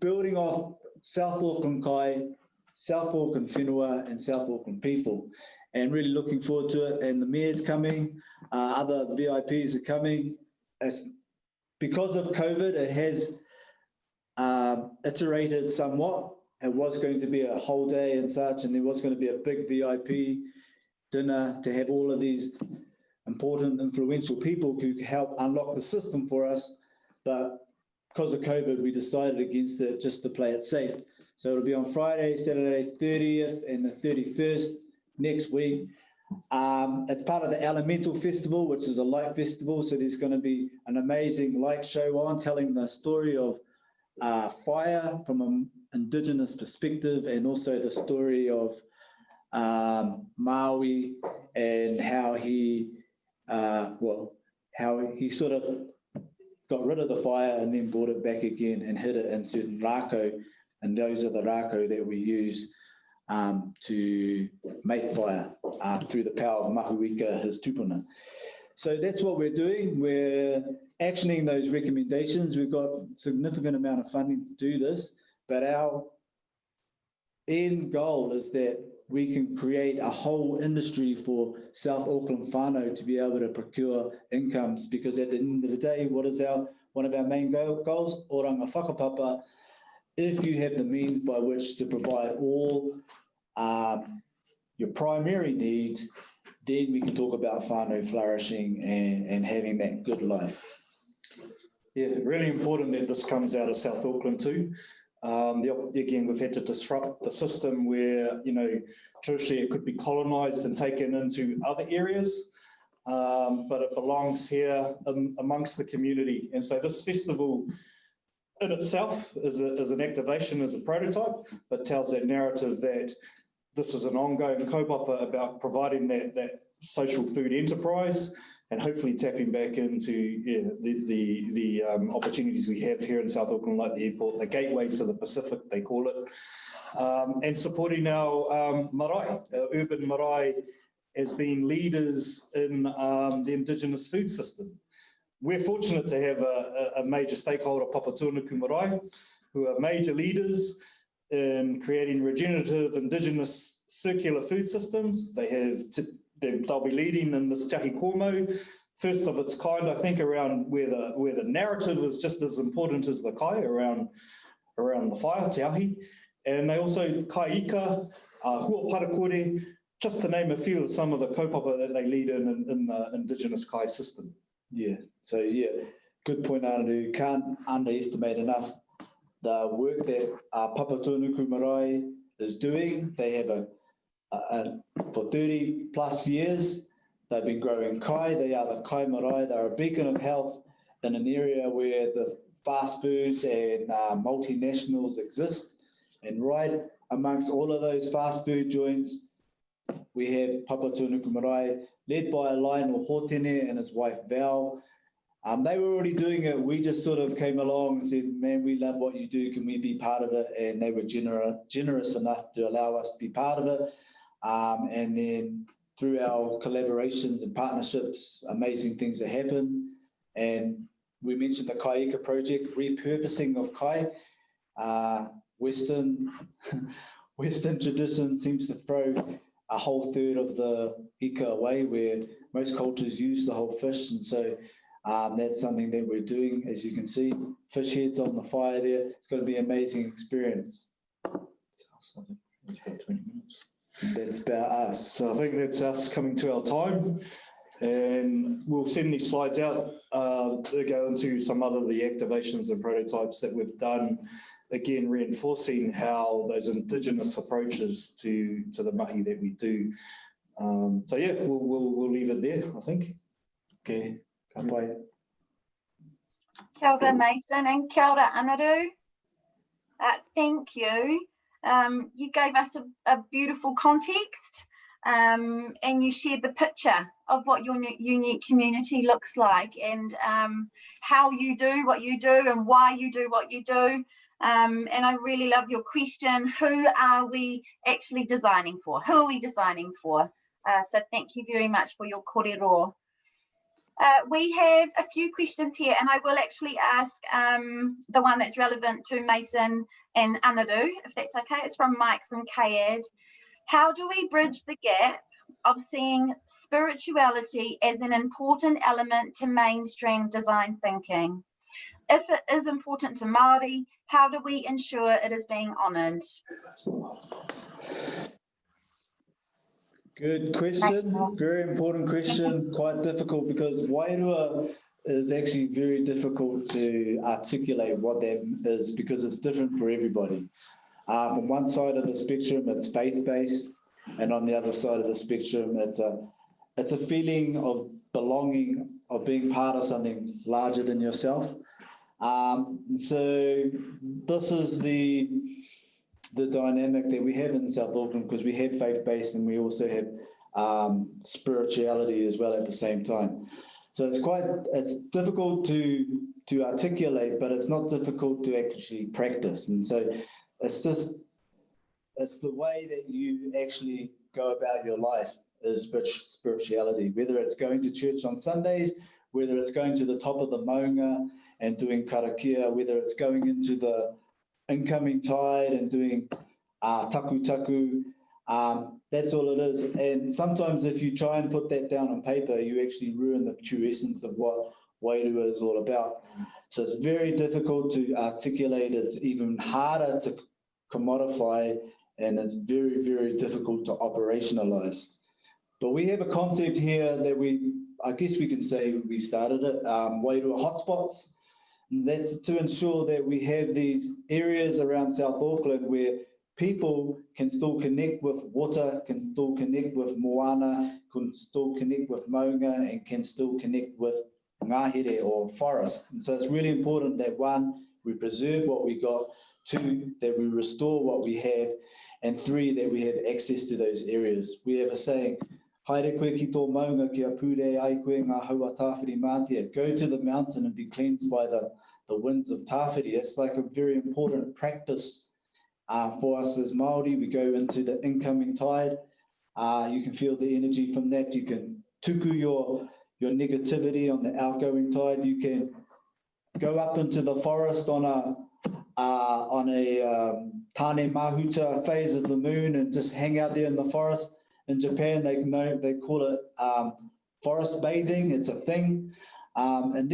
building off South Auckland kai, South Auckland whenua, and South Auckland people. And really looking forward to it. And the mayor's coming, other VIPs are coming. Because of COVID, it has iterated somewhat. It was going to be a whole day and such, and there was going to be a big VIP dinner to have all of these important, influential people who could help unlock the system for us. But because of COVID, we decided against it just to play it safe. So it'll be on Friday, Saturday 30th and the 31st next week. It's part of the Elemental Festival, which is a light festival. So there's going to be an amazing light show on, telling the story of fire from an indigenous perspective, and also the story of Maui and how he sort of got rid of the fire and then brought it back again and hid it in certain rākau, and those are the rākau that we use to make fire through the power of Ngawhika, his tupuna. So that's what we're doing. We're actioning those recommendations. We've got a significant amount of funding to do this, but our end goal is that we can create a whole industry for South Auckland whānau to be able to procure incomes, because at the end of the day, what is one of our main goals? Oranga whakapapa. If you have the means by which to provide all your primary needs, then we can talk about whānau flourishing and having that good life. Yeah, really important that this comes out of South Auckland too. Again, we've had to disrupt the system where, you know, traditionally it could be colonised and taken into other areas, but it belongs here amongst the community. And so this festival in itself is an activation, is a prototype, but tells that narrative that this is an ongoing kaupapa about providing that social food enterprise, and hopefully tapping back into the opportunities we have here in South Auckland, like the airport, the gateway to the Pacific, they call it, and supporting our marae, our urban marae, as being leaders in the indigenous food system. We're fortunate to have a major stakeholder, Papatūānuku Marae, who are major leaders in creating regenerative indigenous circular food systems. They'll be leading in this Te Ahi Komo, first of its kind, I think, around where the narrative is just as important as the kai around the whaia, te ahi. And they also kaika, hua parakore, just to name a few of some of the kaupapa that they lead in the indigenous kai system. Yeah, so yeah, good point, Anaru. Can't underestimate enough the work that Papatūānuku Marae is doing. They have for 30 plus years, they've been growing kai. They are the kai marae. They're a beacon of health in an area where the fast foods and multinationals exist. And right amongst all of those fast food joints, we have Papatūānuku Marae, led by Lionel Hōtene and his wife Val. They were already doing it. We just sort of came along and said, man, we love what you do. Can we be part of it? And they were generous enough to allow us to be part of it. And then through our collaborations and partnerships, amazing things have happened. And we mentioned the Kaika project, repurposing of kai. Western tradition seems to throw a whole third of the hika away, where most cultures use the whole fish. And so that's something that we're doing. As you can see, fish heads on the fire there. It's going to be an amazing experience. So it's about 20 minutes. That's about us. So I think that's us coming to our time. And we'll send these slides out to go into some other of the activations and prototypes that we've done, again reinforcing how those indigenous approaches to the mahi that we do. So yeah, we'll leave it there, I think. Okay, bye. Kia ora, Mason, and kia ora, Anaru. Thank you. You gave us a beautiful context, and you shared the picture of what your unique community looks like, and how you do what you do and why you do what you do. And I really love your question, who are we actually designing for? Who are we designing for? So thank you very much for your kōrero. We have a few questions here, and I will actually ask the one that's relevant to Mason and Anaru, if that's okay. It's from Mike from KAD. How do we bridge the gap of seeing spirituality as an important element to mainstream design thinking? If it is important to Māori, how do we ensure it is being honoured? Good question, very important question, quite difficult, because wairua is actually very difficult to articulate what that is, because it's different for everybody. On one side of the spectrum, it's faith-based, and on the other side of the spectrum, it's a feeling of belonging, of being part of something larger than yourself. So this is the dynamic that we have in South Auckland, because we have faith-based and we also have spirituality as well at the same time. So it's difficult to articulate, but it's not difficult to actually practice. And so it's the way that you actually go about your life is spirituality, whether it's going to church on Sundays, whether it's going to the top of the maunga and doing karakia, whether it's going into the incoming tide and doing taku. That's all it is. And sometimes if you try and put that down on paper, you actually ruin the true essence of what wairua is all about. So it's very difficult to articulate. It's even harder to commodify, and it's very, very difficult to operationalize. But we have a concept here that I guess we can say we started it, wairua hotspots. And that's to ensure that we have these areas around South Auckland where people can still connect with water, can still connect with moana, can still connect with maunga, and can still connect with ngahere or forest. And so it's really important that, one, we preserve what we got, two, that we restore what we have, and three, that we have access to those areas. We have a saying, haere koe ki tō maunga kia pūre ai koe ngā haua tāwhiri mātia. Go to the mountain and be cleansed by the winds of tāwhiri. It's like a very important practice for us as Māori. We go into the incoming tide. You can feel the energy from that. You can tuku your negativity on the outgoing tide. You can go up into the forest on a Tane Mahuta phase of the moon and just hang out there in the forest. In Japan, they call it forest bathing. It's a thing. And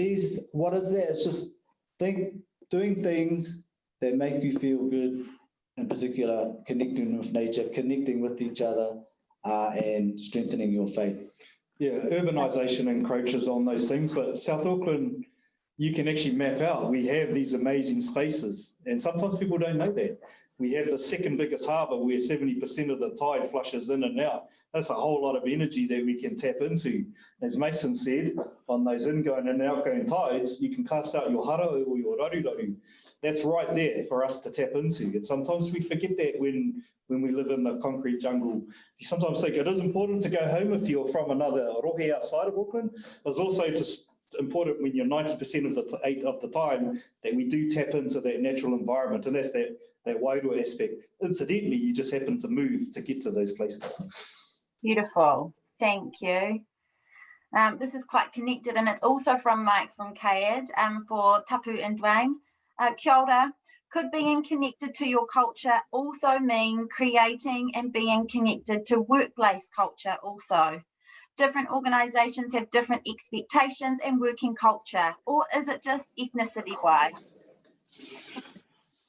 what is that? It's just doing things that make you feel good, in particular, connecting with nature, connecting with each other, and strengthening your faith. Yeah, urbanisation encroaches on those things, but South Auckland, you can actually map out. We have these amazing spaces, and sometimes people don't know that. We have the second biggest harbour where 70% of the tide flushes in and out. That's a whole lot of energy that we can tap into. As Mason said, on those ingoing and outgoing tides, you can cast out your hara or your raruraru. That's right there for us to tap into. And sometimes we forget that when we live in the concrete jungle. You sometimes think it is important to go home if you're from another rohe outside of Auckland. It's also just important when you're 90% of the time that we do tap into that natural environment, and that's that wairua aspect. Incidentally, you just happen to move to get to those places. Beautiful, thank you. This is quite connected, and it's also from Mike from Kayed for Tapu and Duane. Kia ora. Could being connected to your culture also mean creating and being connected to workplace culture also? Different organisations have different expectations and working culture, or is it just ethnicity-wise?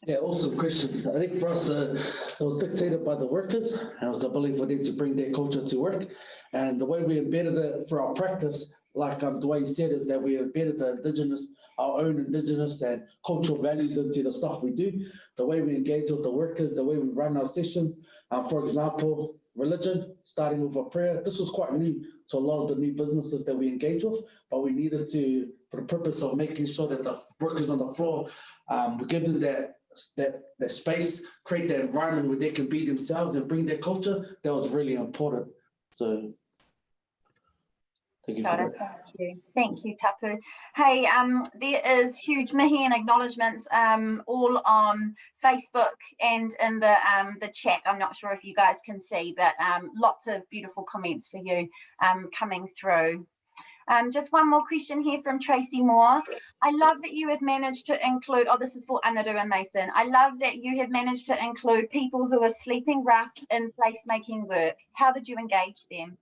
Yeah, awesome question. I think for us, it was dictated by the workers, and it was the ability for them to bring their culture to work. And the way we embedded it for our practice, like Duane said, is that we embedded our own indigenous and cultural values into the stuff we do. The way we engage with the workers, the way we run our sessions. For example, religion, starting with a prayer. This was quite new to a lot of the new businesses that we engage with, but we needed to, for the purpose of making sure that the workers on the floor, we give them that space, create that environment where they can be themselves and bring their culture. That was really important. So thank you for that. Thank you, Tapu. Hey, there is huge mihi and acknowledgements all on Facebook and in the chat. I'm not sure if you guys can see, but lots of beautiful comments for you coming through. Just one more question here from Tracy Moore. I love that you have managed to include, this is for Anaru and Mason. I love that you have managed to include people who are sleeping rough in placemaking work. How did you engage them?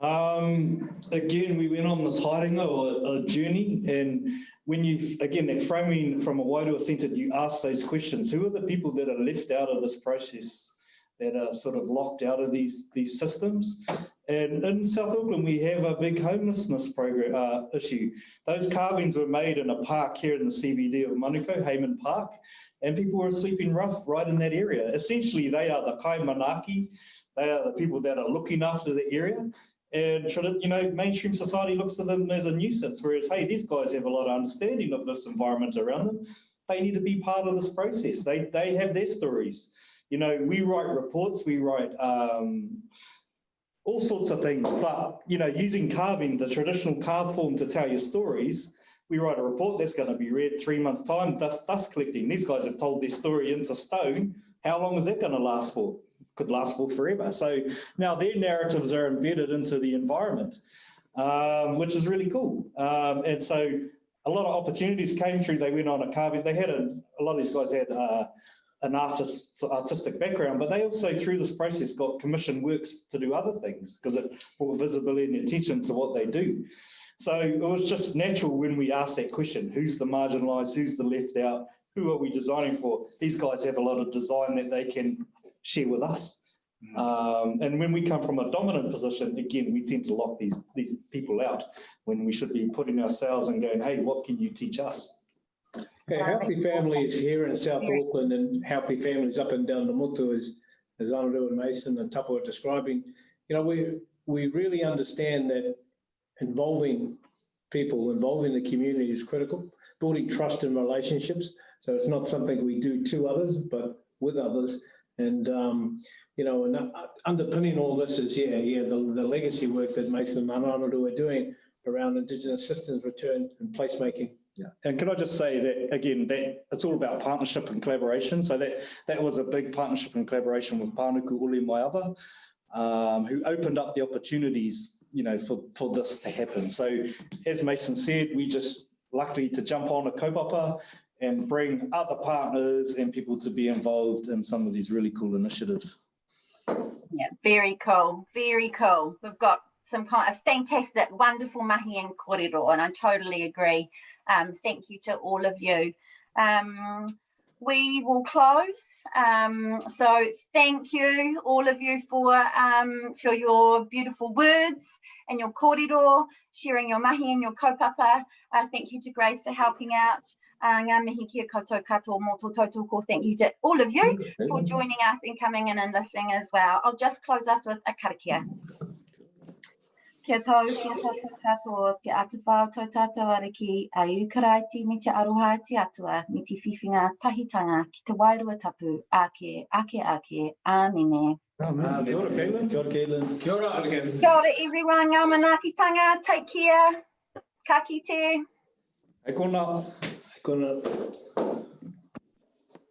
Again, we went on this haringa or a journey, and when that framing from a wairua centre, you ask those questions. Who are the people that are left out of this process, that are sort of locked out of these systems? And in South Auckland, we have a big homelessness program issue. Those carvings were made in a park here in the CBD of Manukau, Hayman Park, and people were sleeping rough right in that area. Essentially, they are the kaimanaki. They are the people that are looking after the area. And mainstream society looks at them as a nuisance, whereas, hey, these guys have a lot of understanding of this environment around them. They need to be part of this process. They have their stories. We write reports, we write all sorts of things, but, using carving, the traditional carve form to tell your stories, we write a report that's going to be read 3 months' time, dust collecting. These guys have told their story into stone. How long is that going to last for? Could last for forever. So now their narratives are embedded into the environment, which is really cool. And so a lot of opportunities came through. They went on a carving. They had a lot of these guys had an artistic background, but they also, through this process, got commissioned works to do other things because it brought visibility and attention to what they do. So it was just natural when we asked that question, who's the marginalised, who's the left out, who are we designing for? These guys have a lot of design that they can share with us. And when we come from a dominant position, again, we tend to lock these people out when we should be putting ourselves and going, hey, what can you teach us? Okay, Healthy Families here in South Auckland and Healthy Families up and down the Motu, as Anaru and Mason and Tapu are describing, we really understand that involving people, involving the community is critical, building trust in relationships. So it's not something we do to others, but with others. And, and underpinning all this is, the legacy work that Mason and Anaru are doing around Indigenous systems return and placemaking. Yeah, and can I just say that again, that it's all about partnership and collaboration. So that was a big partnership and collaboration with Panuku Uli Maiava, who opened up the opportunities, you know, for this to happen. So as Mason said, we just lucky to jump on a kaupapa and bring other partners and people to be involved in some of these really cool initiatives. Yeah, very cool, very cool. We've got some kind of fantastic, wonderful mahi and kōrero, and I totally agree. Thank you to all of you. We will close. So thank you, all of you, for your beautiful words and your kōrero, sharing your mahi and your kaupapa. Thank you to Grace for helping out. Ngā mihi kia koutou katoa mō tō tautoko. Thank you to all of you for joining us and coming in and listening as well. I'll just close us with a karakia. Kia tau, kia tātou katoa, te atawhao tau tātou ariki, a iukaraiti me te aroha te atua, me te whiwhinga tahitanga ki te wairua tapu, ake, āmene. Kia ora, Caitlin. Kia ora, Caitlin. Kia ora, again. Kia ora, everyone, ngā manaakitanga, take care, ka kite. Hei kona. Kona.